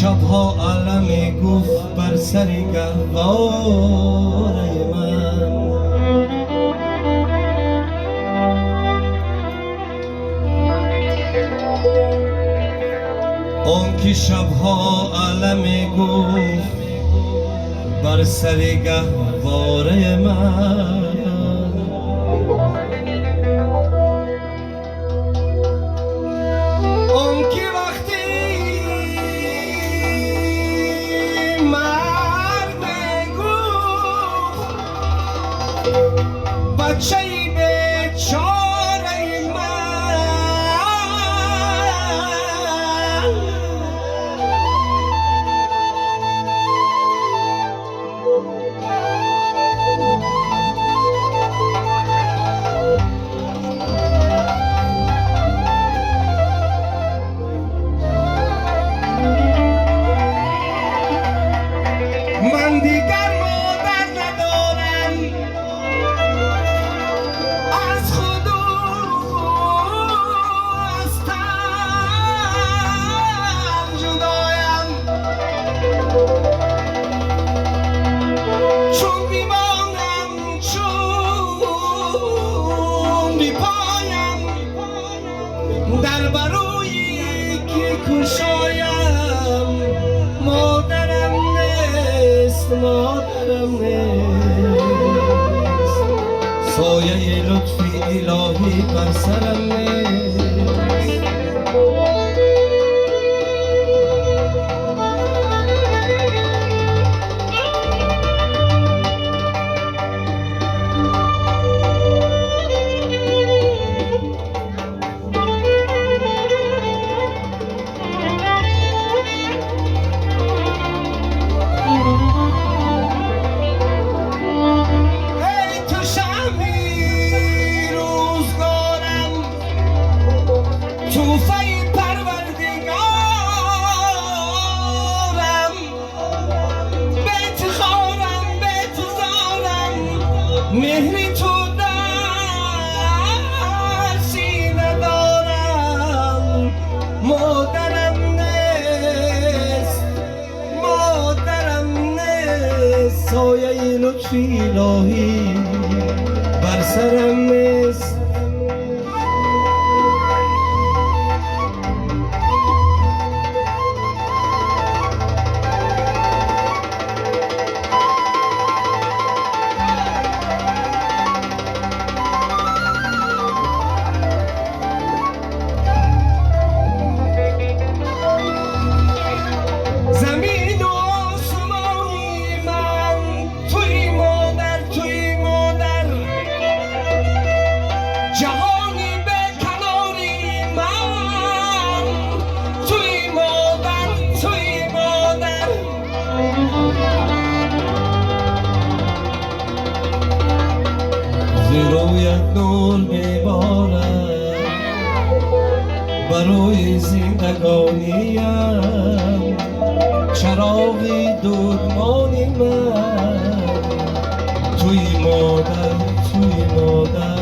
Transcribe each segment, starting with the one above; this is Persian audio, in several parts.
شبها علم گفت بر سر گهواره من. اون که شبها علم گفت بر سر گهواره من. اون که وقتی مرد گفت بچه بیچاره من. من دیگر مادر ندارم، از خود و از تن جدایم. چون بیمانم چون بی پایم، در برویی که کشایم. مادرم مادرم نیست، سایه لطفی الهی بر سرم نیست. توفه پروردگارم، بیت خارم بیت زارم. مهری تو در سینه دارم. مادرم نیست، مادرم نیست، سایه لطفی الهی بر سرم نیست. جهانی به کناری من، توی مادر توی مادر. زیرویت نور میبارد برای زندگانیم. چراغی دودمانی من، توی مادر توی مادر.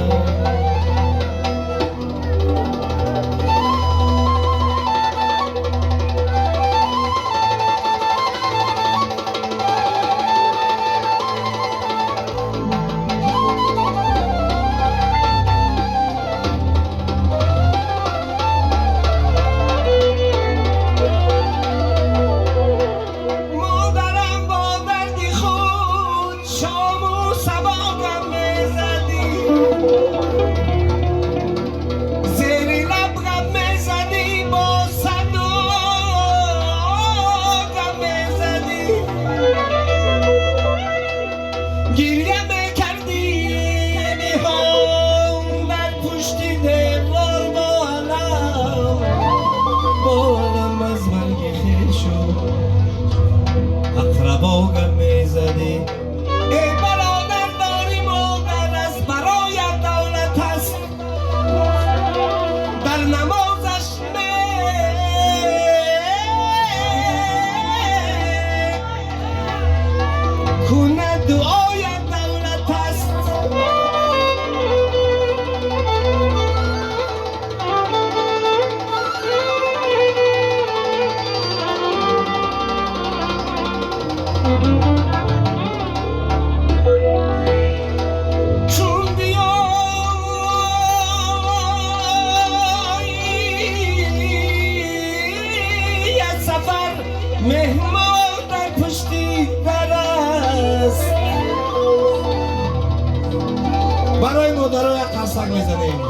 مادرها یک قصق میزنیم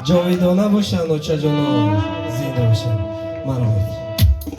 جاویدانه باشن، آچه جانا زنده باشن. مرحبا.